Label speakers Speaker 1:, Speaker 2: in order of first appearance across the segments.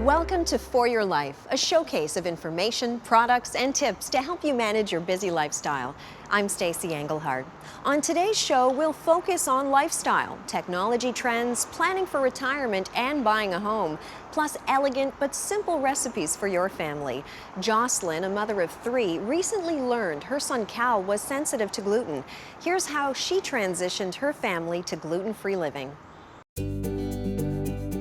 Speaker 1: Welcome to For Your Life, a showcase of information, products, and tips to help you manage your busy lifestyle. I'm Stacey Engelhardt. On today's show, we'll focus on lifestyle, technology trends, planning for retirement, and buying a home, plus elegant but simple recipes for your family. Jocelyn, a mother of 3, recently learned her son Cal was sensitive to gluten. Here's how she transitioned her family to gluten-free living.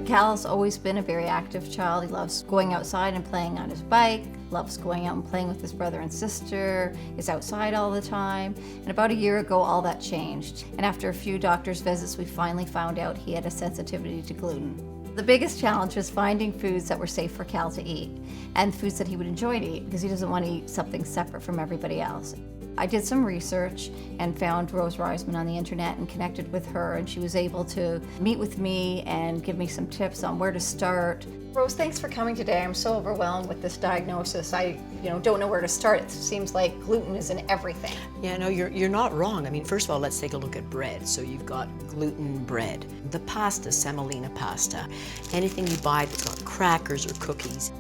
Speaker 2: Cal's always been a very active child. He loves going outside and playing on his bike, loves going out and playing with his brother and sister, is outside all the time. And about a year ago, all that changed. And after a few doctor's visits, we finally found out he had a sensitivity to gluten. The biggest challenge was finding foods that were safe for Cal to eat and foods that he would enjoy to eat because he doesn't want to eat something separate from everybody else. I did some research and found Rose Reisman on the internet and connected with her, and she was able to meet with me and give me some tips on where to start. Rose, thanks for coming today. I'm so overwhelmed with this diagnosis. I don't know where to start. It seems like gluten is in everything.
Speaker 3: Yeah, no, you're not wrong. I mean, first of all, let's take a look at bread. So you've got gluten bread, the pasta, semolina pasta, anything you buy that's got crackers or cookies.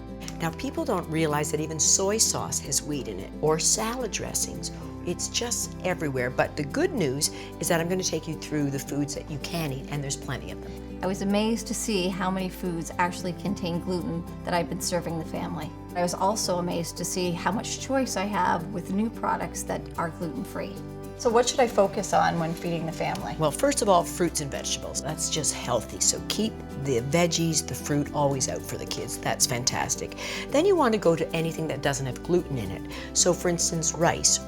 Speaker 3: Now, people don't realize that even soy sauce has wheat in it, or salad dressings. It's just everywhere. But the good news is that I'm going to take you through the foods that you can eat, and there's plenty of them.
Speaker 2: I was amazed to see how many foods actually contain gluten that I've been serving the family. I was also amazed to see how much choice I have with new products that are gluten-free. So what should I focus on when feeding the family?
Speaker 3: Well, first of all, fruits and vegetables. That's just healthy. So keep the veggies, the fruit always out for the kids. That's fantastic. Then you want to go to anything that doesn't have gluten in it. So for instance, rice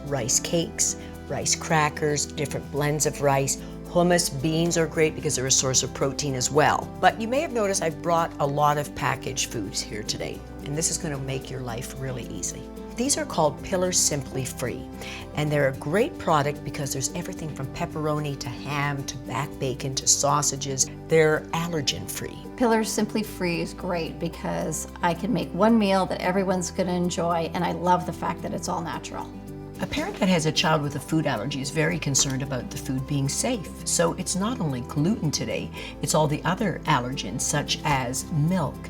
Speaker 3: cakes, rice crackers, different blends of rice. Hummus, beans are great because they're a source of protein as well. But you may have noticed I've brought a lot of packaged foods here today, and this is going to make your life really easy. These are called Pillar Simply Free, and they're a great product because there's everything from pepperoni to ham to back bacon to sausages. They're allergen free.
Speaker 2: Pillar Simply Free is great because I can make one meal that everyone's going to enjoy, and I love the fact that it's all natural.
Speaker 3: A parent that has a child with a food allergy is very concerned about the food being safe. So it's not only gluten today, it's all the other allergens such as milk,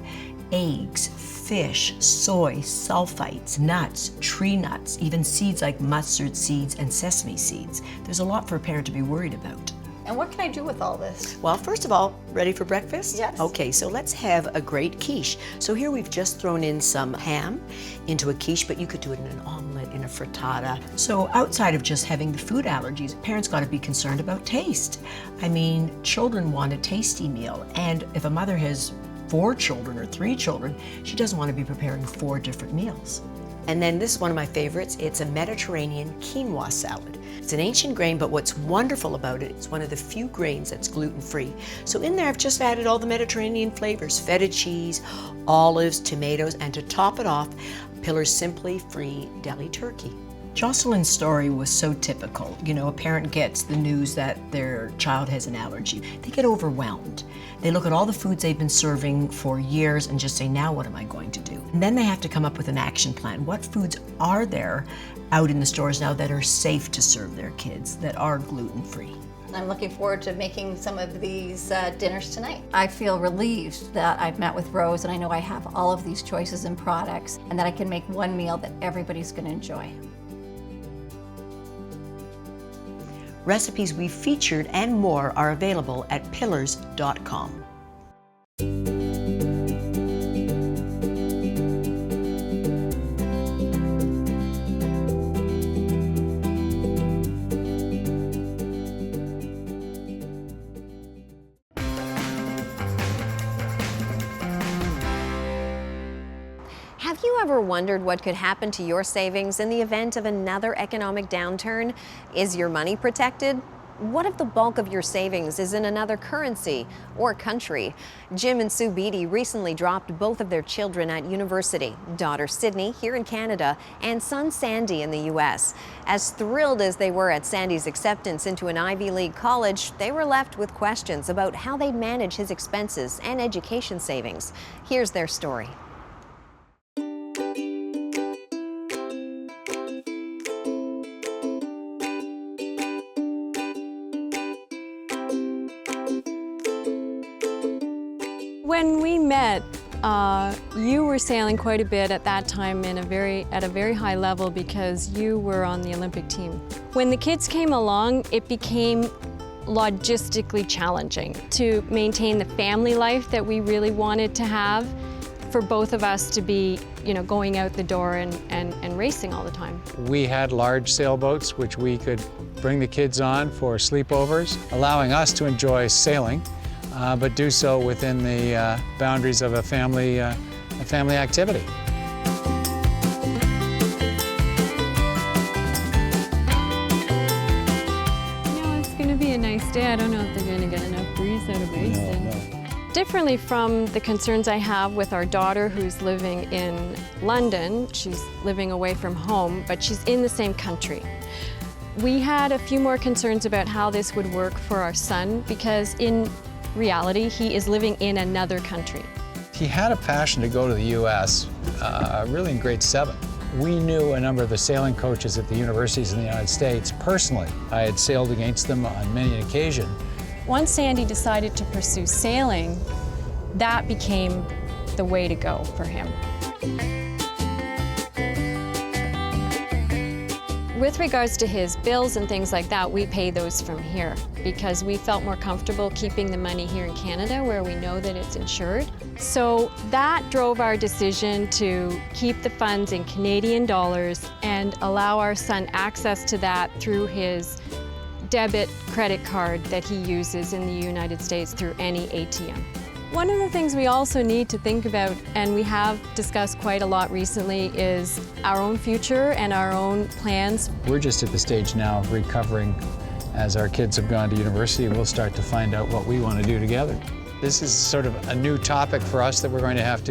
Speaker 3: eggs, fish, soy, sulfites, nuts, tree nuts, even seeds like mustard seeds and sesame seeds. There's a lot for a parent to be worried about.
Speaker 2: And what can I do with all this?
Speaker 3: Well, first of all, ready for breakfast?
Speaker 2: Yes.
Speaker 3: Okay, so let's have a great quiche. So here we've just thrown in some ham into a quiche, but you could do it in an omelet, in a frittata. So outside of just having the food allergies, parents got to be concerned about taste. I mean, children want a tasty meal, and if a mother has 4 children or 3 children, she doesn't want to be preparing 4 different meals. And then this is one of my favorites. It's a Mediterranean quinoa salad. It's an ancient grain, but what's wonderful about it, it's one of the few grains that's gluten-free. So in there, I've just added all the Mediterranean flavors, feta cheese, olives, tomatoes, and to top it off, Pillar Simply Free deli turkey. Jocelyn's story was so typical. You know, a parent gets the news that their child has an allergy. They get overwhelmed. They look at all the foods they've been serving for years and just say, now what am I going to do? And then they have to come up with an action plan. What foods are there out in the stores now that are safe to serve their kids, that are gluten-free?
Speaker 2: I'm looking forward to making some of these dinners tonight. I feel relieved that I've met with Rose and I know I have all of these choices and products and that I can make one meal that everybody's going to enjoy.
Speaker 3: Recipes we've featured and more are available at pillars.com.
Speaker 1: Have you ever wondered what could happen to your savings in the event of another economic downturn? Is your money protected? What if the bulk of your savings is in another currency or country? Jim and Sue Beatty recently dropped both of their children at university, daughter Sydney here in Canada and son Sandy in the U.S. As thrilled as they were at Sandy's acceptance into an Ivy League college, they were left with questions about how they'd manage his expenses and education savings. Here's their story.
Speaker 4: When we met, You were sailing quite a bit at that time at a very high level because you were on the Olympic team. When the kids came along, it became logistically challenging to maintain the family life that we really wanted to have, for both of us to be, going out the door and racing all the time.
Speaker 5: We had large sailboats which we could bring the kids on for sleepovers, allowing us to enjoy sailing, but do so within the boundaries of a family activity.
Speaker 4: It's going to be a nice day. I don't know if they're going to get enough breeze out of Basin. Differently from the concerns I have with our daughter who's living in London, she's living away from home, but she's in the same country. We had a few more concerns about how this would work for our son because in reality, he is living in another country.
Speaker 5: He had a passion to go to the U.S. Really in grade 7. We knew a number of the sailing coaches at the universities in the United States personally. I had sailed against them on many an occasion.
Speaker 4: Once Sandy decided to pursue sailing, that became the way to go for him. With regards to his bills and things like that, we pay those from here because we felt more comfortable keeping the money here in Canada where we know that it's insured. So that drove our decision to keep the funds in Canadian dollars and allow our son access to that through his debit credit card that he uses in the United States through any ATM. One of the things we also need to think about, and we have discussed quite a lot recently, is our own future and our own plans.
Speaker 5: We're just at the stage now of recovering. As our kids have gone to university, we'll start to find out what we want to do together. This is sort of a new topic for us that we're going to have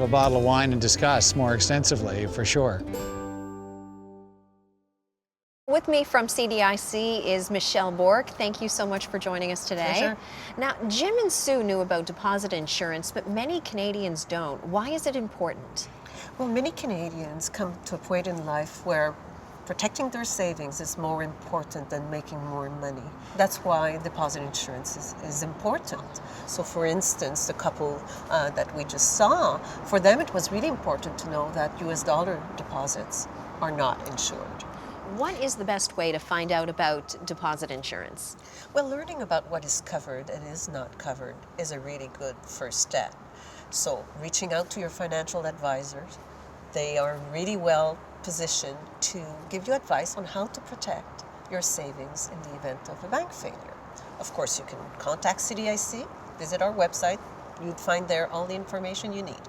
Speaker 5: a bottle of wine and discuss more extensively, for sure.
Speaker 1: With me from CDIC is Michelle Bork. Thank you so much for joining us today.
Speaker 6: Pleasure.
Speaker 1: Now, Jim and Sue knew about deposit insurance, but many Canadians don't. Why is it important?
Speaker 6: Well, many Canadians come to a point in life where protecting their savings is more important than making more money. That's why deposit insurance is important. So for instance, the couple that we just saw, for them it was really important to know that US dollar deposits are not insured.
Speaker 1: What is the best way to find out about deposit insurance?
Speaker 6: Well, learning about what is covered and is not covered is a really good first step. So reaching out to your financial advisors, they are really well positioned to give you advice on how to protect your savings in the event of a bank failure. Of course, you can contact CDIC, visit our website, you'd find there all the information you need.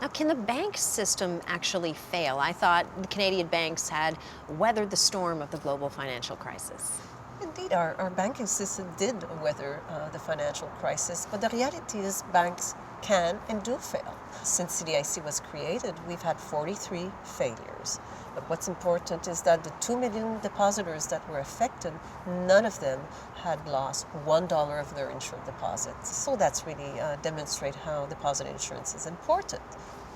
Speaker 1: Now, can the bank system actually fail? I thought the Canadian banks had weathered the storm of the global financial crisis.
Speaker 6: Indeed, our banking system did weather the financial crisis, but the reality is banks can and do fail. Since CDIC was created, we've had 43 failures. But what's important is that the 2 million depositors that were affected, none of them had lost $1 of their insured deposits. So that's really demonstrate how deposit insurance is important.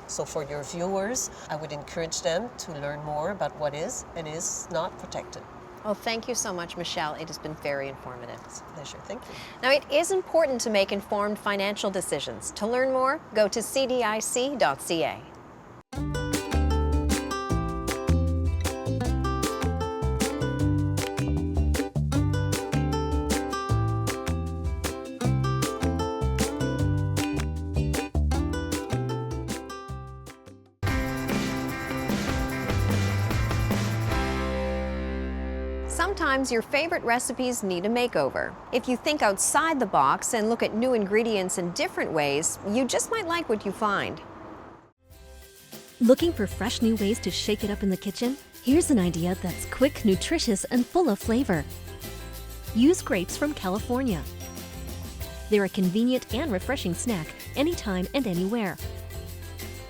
Speaker 6: So for your viewers, I would encourage them to learn more about what is and is not protected.
Speaker 1: Well, thank you so much, Michelle. It has been very informative.
Speaker 6: It's a pleasure. Thank you.
Speaker 1: Now, it is important to make informed financial decisions. To learn more, go to cdic.ca. Sometimes your favorite recipes need a makeover. If you think outside the box and look at new ingredients in different ways, you just might like what you find.
Speaker 7: Looking for fresh new ways to shake it up in the kitchen? Here's an idea that's quick, nutritious, and full of flavor. Use grapes from California. They're a convenient and refreshing snack anytime and anywhere.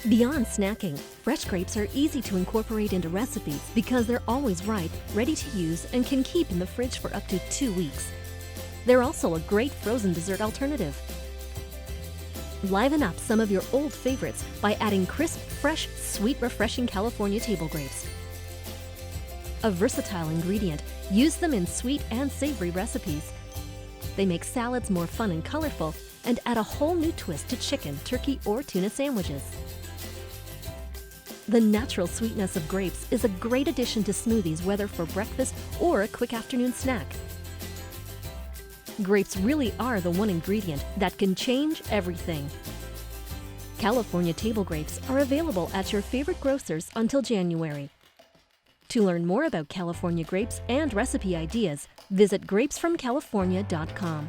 Speaker 7: Beyond snacking, fresh grapes are easy to incorporate into recipes because they're always ripe, ready to use, and can keep in the fridge for up to 2 weeks. They're also a great frozen dessert alternative. Liven up some of your old favorites by adding crisp, fresh, sweet, refreshing California table grapes. A versatile ingredient, use them in sweet and savory recipes. They make salads more fun and colorful and add a whole new twist to chicken, turkey, or tuna sandwiches. The natural sweetness of grapes is a great addition to smoothies, whether for breakfast or a quick afternoon snack. Grapes really are the one ingredient that can change everything. California table grapes are available at your favorite grocers until January. To learn more about California grapes and recipe ideas, visit grapesfromcalifornia.com.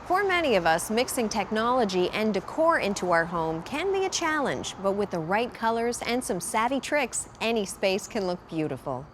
Speaker 1: For many of us, mixing technology and decor into our home can be a challenge, but with the right colors and some savvy tricks, any space can look beautiful.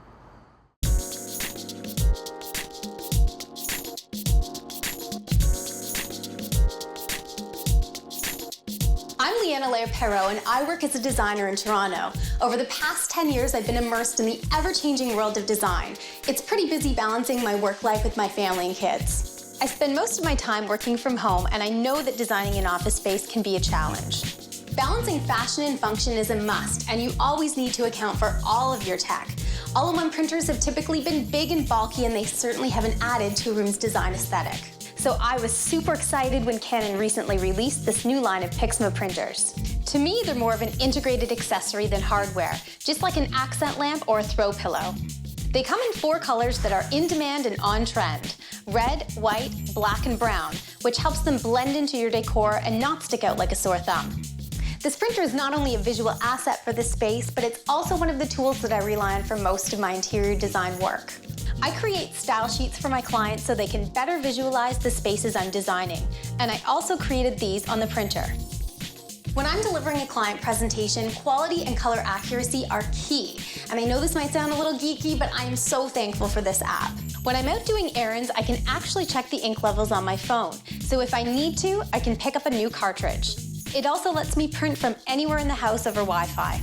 Speaker 8: I'm Leanna Lair-Perreault, and I work as a designer in Toronto. Over the past 10 years, I've been immersed in the ever-changing world of design. It's pretty busy balancing my work life with my family and kids. I spend most of my time working from home, and I know that designing an office space can be a challenge. Balancing fashion and function is a must, and you always need to account for all of your tech. All-in-one printers have typically been big and bulky, and they certainly haven't added to a room's design aesthetic. So I was super excited when Canon recently released this new line of Pixma printers. To me, they're more of an integrated accessory than hardware, just like an accent lamp or a throw pillow. They come in 4 colors that are in demand and on trend: red, white, black, and brown, which helps them blend into your decor and not stick out like a sore thumb. This printer is not only a visual asset for this space, but it's also one of the tools that I rely on for most of my interior design work. I create style sheets for my clients so they can better visualize the spaces I'm designing, and I also created these on the printer. When I'm delivering a client presentation, quality and color accuracy are key. And I know this might sound a little geeky, but I am so thankful for this app. When I'm out doing errands, I can actually check the ink levels on my phone. So if I need to, I can pick up a new cartridge. It also lets me print from anywhere in the house over Wi-Fi.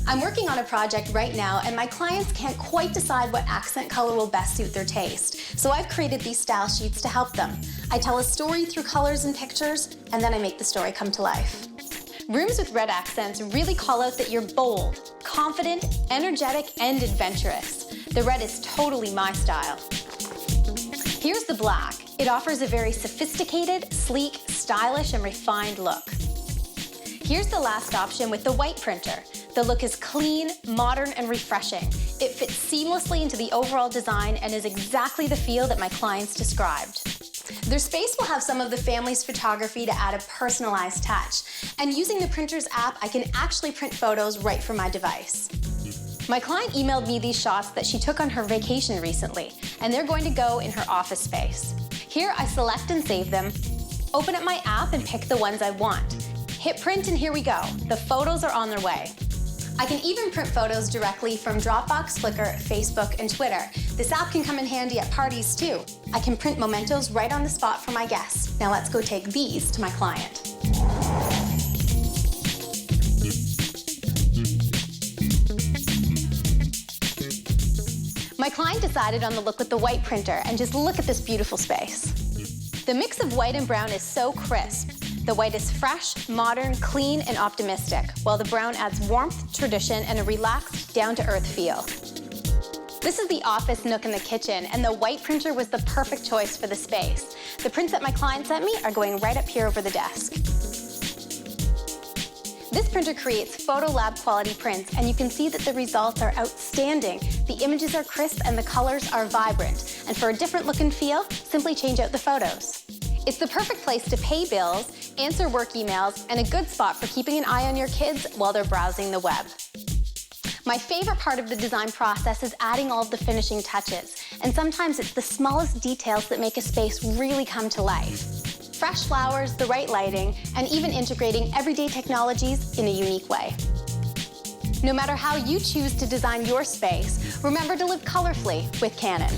Speaker 8: I'm working on a project right now, and my clients can't quite decide what accent color will best suit their taste. So I've created these style sheets to help them. I tell a story through colors and pictures, and then I make the story come to life. Rooms with red accents really call out that you're bold, confident, energetic, and adventurous. The red is totally my style. Here's the black. It offers a very sophisticated, sleek, stylish, and refined look. Here's the last option with the white printer. The look is clean, modern, and refreshing. It fits seamlessly into the overall design and is exactly the feel that my clients described. Their space will have some of the family's photography to add a personalized touch. And using the printer's app, I can actually print photos right from my device. My client emailed me these shots that she took on her vacation recently, and they're going to go in her office space. Here, I select and save them, open up my app and pick the ones I want. Hit print and here we go. The photos are on their way. I can even print photos directly from Dropbox, Flickr, Facebook, and Twitter. This app can come in handy at parties too. I can print mementos right on the spot for my guests. Now let's go take these to my client. My client decided on the look with the white printer, and just look at this beautiful space. The mix of white and brown is so crisp. The white is fresh, modern, clean, and optimistic, while the brown adds warmth, tradition, and a relaxed, down-to-earth feel. This is the office nook in the kitchen, and the white printer was the perfect choice for the space. The prints that my client sent me are going right up here over the desk. This printer creates photo lab quality prints, and you can see that the results are outstanding. The images are crisp and the colors are vibrant. And for a different look and feel, simply change out the photos. It's the perfect place to pay bills, answer work emails, and a good spot for keeping an eye on your kids while they're browsing the web. My favorite part of the design process is adding all of the finishing touches, and sometimes it's the smallest details that make a space really come to life. Fresh flowers, the right lighting, and even integrating everyday technologies in a unique way. No matter how you choose to design your space, remember to live colorfully with Canon.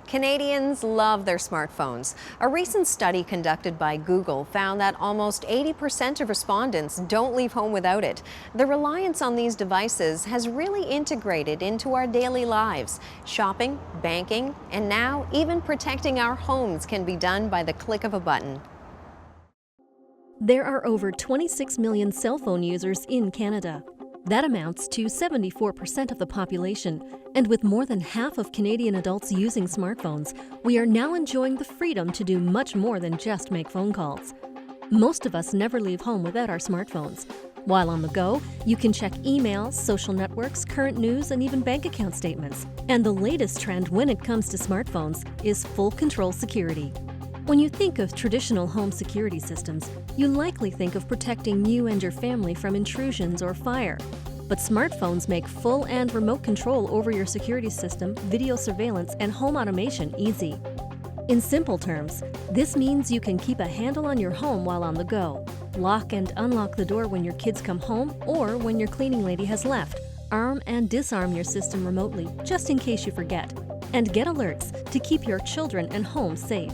Speaker 1: Canadians love their smartphones. A recent study conducted by Google found that almost 80% of respondents don't leave home without it. The reliance on these devices has really integrated into our daily lives. Shopping, banking, and now even protecting our homes can be done by the click of a button.
Speaker 7: There are over 26 million cell phone users in Canada. That amounts to 74% of the population, and with more than half of Canadian adults using smartphones, we are now enjoying the freedom to do much more than just make phone calls. Most of us never leave home without our smartphones. While on the go, you can check emails, social networks, current news, and even bank account statements. And the latest trend when it comes to smartphones is full control security. When you think of traditional home security systems, you likely think of protecting you and your family from intrusions or fire. But smartphones make full and remote control over your security system, video surveillance, and home automation easy. In simple terms, this means you can keep a handle on your home while on the go, lock and unlock the door when your kids come home or when your cleaning lady has left, arm and disarm your system remotely just in case you forget, and get alerts to keep your children and home safe.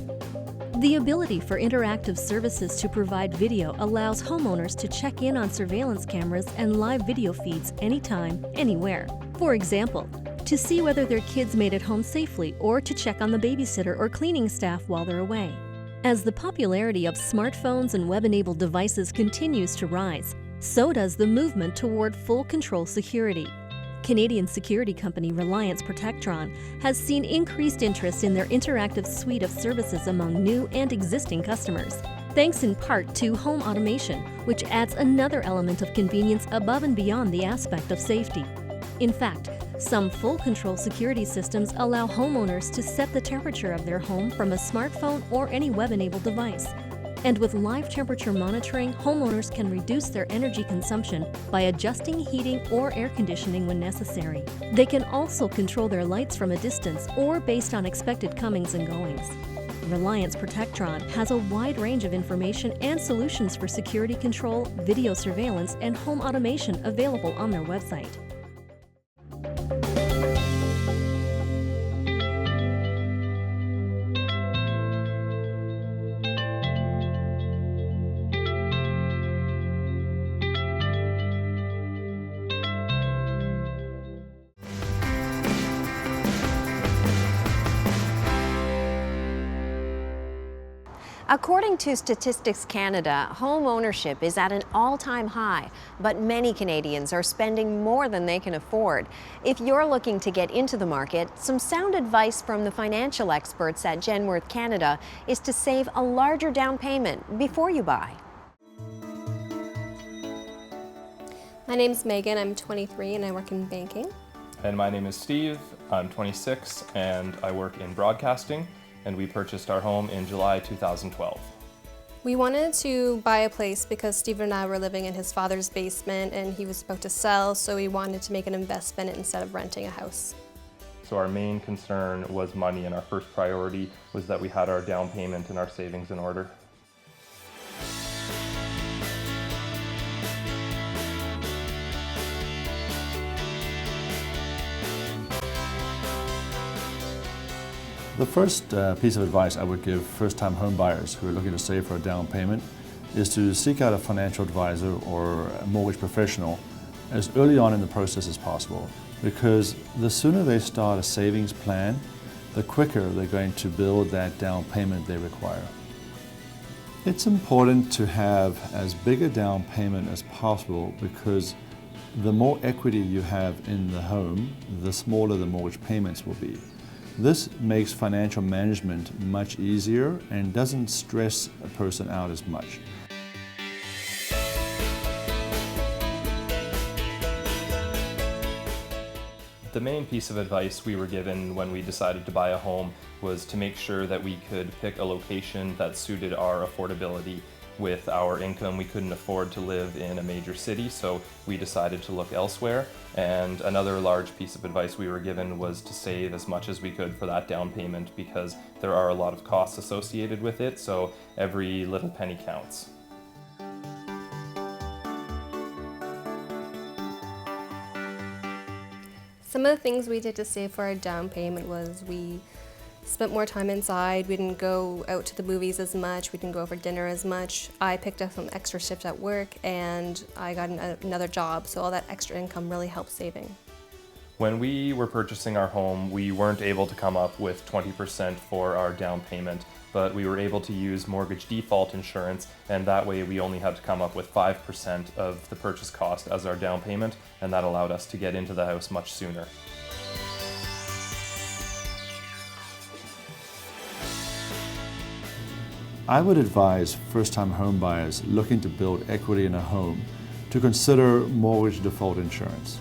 Speaker 7: The ability for interactive services to provide video allows homeowners to check in on surveillance cameras and live video feeds anytime, anywhere. For example, to see whether their kids made it home safely or to check on the babysitter or cleaning staff while they're away. As the popularity of smartphones and web-enabled devices continues to rise, so does the movement toward full control security. Canadian security company Reliance Protectron has seen increased interest in their interactive suite of services among new and existing customers, thanks in part to home automation, which adds another element of convenience above and beyond the aspect of safety. In fact, some full control security systems allow homeowners to set the temperature of their home from a smartphone or any web-enabled device. And with live temperature monitoring, homeowners can reduce their energy consumption by adjusting heating or air conditioning when necessary. They can also control their lights from a distance or based on expected comings and goings. Reliance Protectron has a wide range of information and solutions for security control, video surveillance, and home automation available on their website.
Speaker 1: According to Statistics Canada, home ownership is at an all-time high, but many Canadians are spending more than they can afford. If you're looking to get into the market, some sound advice from the financial experts at Genworth Canada is to save a larger down payment before you buy.
Speaker 9: My name's Megan, I'm 23 and I work in banking.
Speaker 10: And my name is Steve, I'm 26 and I work in broadcasting, and we purchased our home in July 2012.
Speaker 9: We wanted to buy a place because Steve and I were living in his father's basement and he was about to sell, so we wanted to make an investment instead of renting a house.
Speaker 10: So our main concern was money, and our first priority was that we had our down payment and our savings in order.
Speaker 11: The first piece of advice I would give first-time home buyers who are looking to save for a down payment is to seek out a financial advisor or a mortgage professional as early on in the process as possible, because the sooner they start a savings plan, the quicker they're going to build that down payment they require. It's important to have as big a down payment as possible because the more equity you have in the home, the smaller the mortgage payments will be. This makes financial management much easier and doesn't stress a person out as much.
Speaker 10: The main piece of advice we were given when we decided to buy a home was to make sure that we could pick a location that suited our affordability. With our income, we couldn't afford to live in a major city, so we decided to look elsewhere. And another large piece of advice we were given was to save as much as we could for that down payment, because there are a lot of costs associated with it, so every little penny counts.
Speaker 9: Some of the things we did to save for our down payment was we Spent more time inside. We didn't go out to the movies as much. We didn't go out for dinner as much. I picked up some extra shifts at work and I got another job, so all that extra income really helped saving.
Speaker 10: When we were purchasing our home, we weren't able to come up with 20% for our down payment, but we were able to use mortgage default insurance, and that way we only had to come up with 5% of the purchase cost as our down payment, and that allowed us to get into the house much sooner.
Speaker 11: I would advise first-time home buyers looking to build equity in a home to consider mortgage default insurance.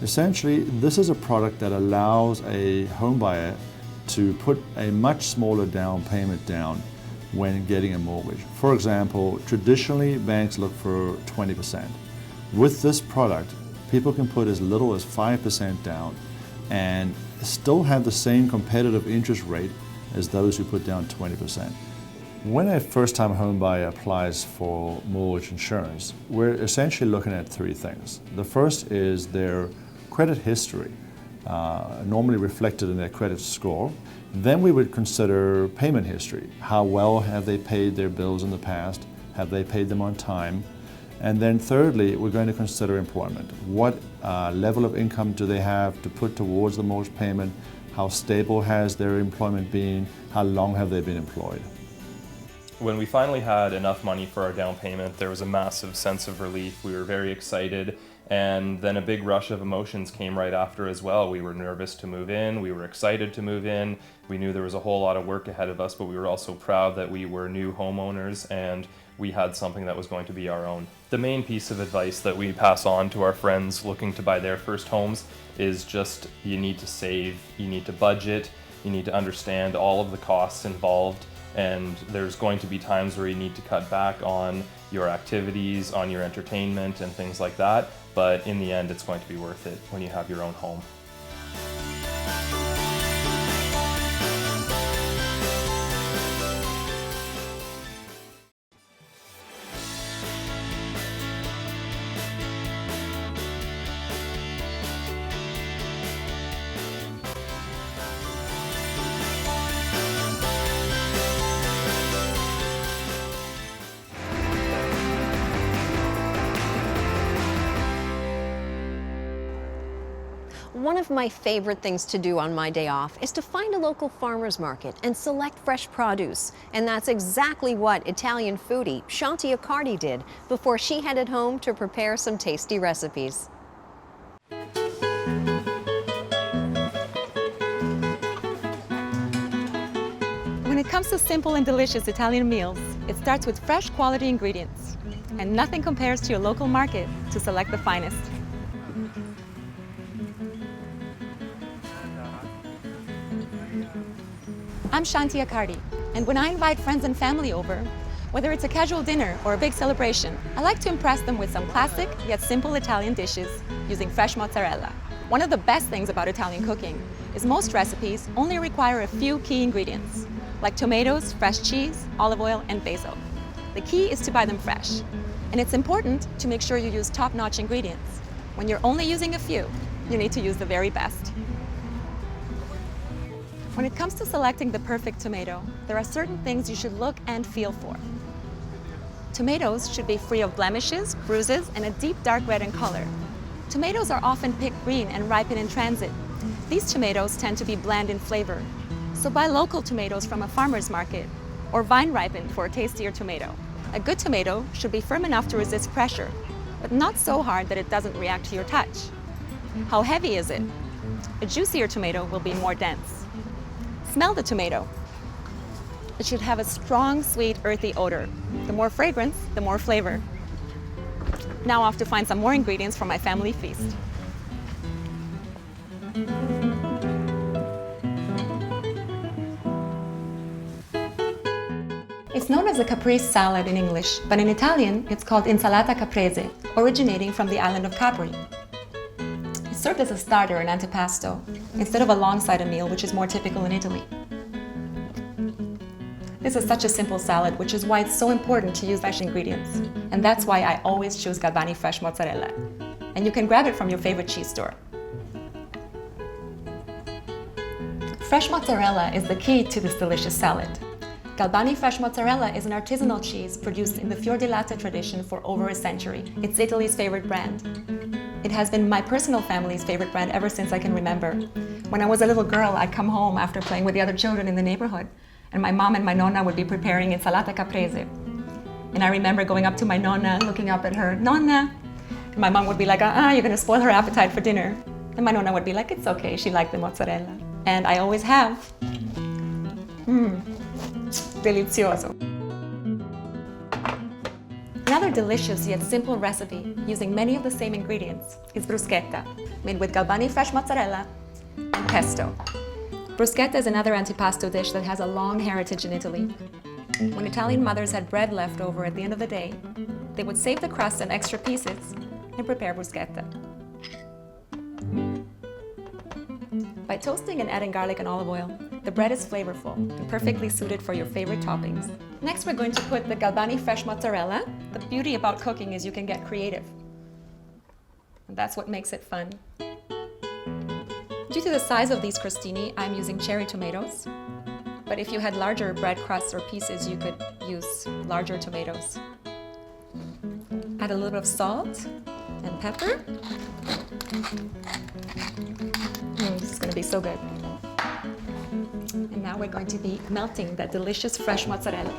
Speaker 11: Essentially, this is a product that allows a home buyer to put a much smaller down payment down when getting a mortgage. For example, traditionally banks look for 20%. With this product, people can put as little as 5% down and still have the same competitive interest rate as those who put down 20%. When a first-time home buyer applies for mortgage insurance, we're essentially looking at three things. The first is their credit history, normally reflected in their credit score. Then we would consider payment history. How well have they paid their bills in the past? Have they paid them on time? And then thirdly, we're going to consider employment. What level of income do they have to put towards the mortgage payment? How stable has their employment been? How long have they been employed?
Speaker 10: When we finally had enough money for our down payment, there was a massive sense of relief. We were very excited, and then a big rush of emotions came right after as well. We were nervous to move in, we were excited to move in, we knew there was a whole lot of work ahead of us, but we were also proud that we were new homeowners and we had something that was going to be our own. The main piece of advice that we pass on to our friends looking to buy their first homes is just you need to save, you need to budget, you need to understand all of the costs involved. And there's going to be times where you need to cut back on your activities, on your entertainment and things like that. But in the end, it's going to be worth it when you have your own home.
Speaker 1: One of my favorite things to do on my day off is to find a local farmer's market and select fresh produce. And that's exactly what Italian foodie Shanti Accardi did before she headed home to prepare some tasty recipes.
Speaker 12: When it comes to simple and delicious Italian meals, it starts with fresh quality ingredients. And nothing compares to your local market to select the finest. I'm Shanti Accardi, and when I invite friends and family over, whether it's a casual dinner or a big celebration, I like to impress them with some classic yet simple Italian dishes using fresh mozzarella. One of the best things about Italian cooking is most recipes only require a few key ingredients, like tomatoes, fresh cheese, olive oil, and basil. The key is to buy them fresh, and it's important to make sure you use top-notch ingredients. When you're only using a few, you need to use the very best. When it comes to selecting the perfect tomato, there are certain things you should look and feel for. Tomatoes should be free of blemishes, bruises, and a deep dark red in color. Tomatoes are often picked green and ripen in transit. These tomatoes tend to be bland in flavor, so buy local tomatoes from a farmer's market or vine ripened for a tastier tomato. A good tomato should be firm enough to resist pressure, but not so hard that it doesn't react to your touch. How heavy is it? A juicier tomato will be more dense. Smell the tomato. It should have a strong, sweet, earthy odor. The more fragrance, the more flavor. Now off to find some more ingredients for my family feast. It's known as a caprese salad in English, but in Italian it's called insalata caprese, originating from the island of Capri. It's served as a starter and antipasto, instead of alongside a meal, which is more typical in Italy. This is such a simple salad, which is why it's so important to use fresh ingredients. And that's why I always choose Galvani fresh mozzarella. And you can grab it from your favorite cheese store. Fresh mozzarella is the key to this delicious salad. Galbani fresh mozzarella is an artisanal cheese produced in the Fior di Latte tradition for over a century. It's Italy's favorite brand. It has been my personal family's favorite brand ever since I can remember. When I was a little girl, I'd come home after playing with the other children in the neighborhood, and my mom and my nonna would be preparing insalata caprese. And I remember going up to my nonna, looking up at her, "Nonna!" And my mom would be like, you're gonna spoil her appetite for dinner. And my nonna would be like, "It's okay, she liked the mozzarella." And I always have. Delizioso. Another delicious yet simple recipe using many of the same ingredients is bruschetta, made with Galbani fresh mozzarella and pesto. Bruschetta is another antipasto dish that has a long heritage in Italy. When Italian mothers had bread left over at the end of the day, they would save the crust and extra pieces and prepare bruschetta. By toasting and adding garlic and olive oil, the bread is flavorful and perfectly suited for your favorite toppings. Next, we're going to put the Galbani fresh mozzarella. The beauty about cooking is you can get creative. And that's what makes it fun. Due to the size of these crostini, I'm using cherry tomatoes. But if you had larger bread crusts or pieces, you could use larger tomatoes. Add a little bit of salt and pepper. This is going to be so good. And now we're going to be melting that delicious fresh mozzarella.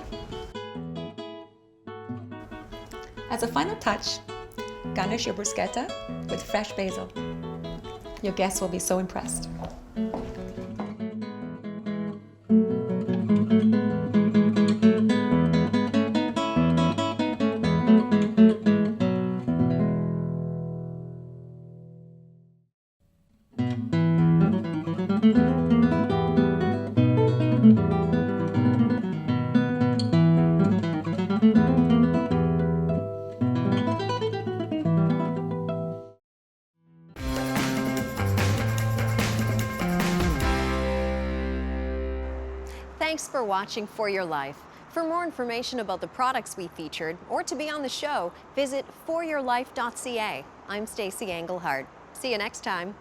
Speaker 12: As a final touch, garnish your bruschetta with fresh basil. Your guests will be so impressed.
Speaker 1: Thanks for watching For Your Life. For more information about the products we featured or to be on the show, visit foryourlife.ca. I'm Stacey Engelhardt. See you next time.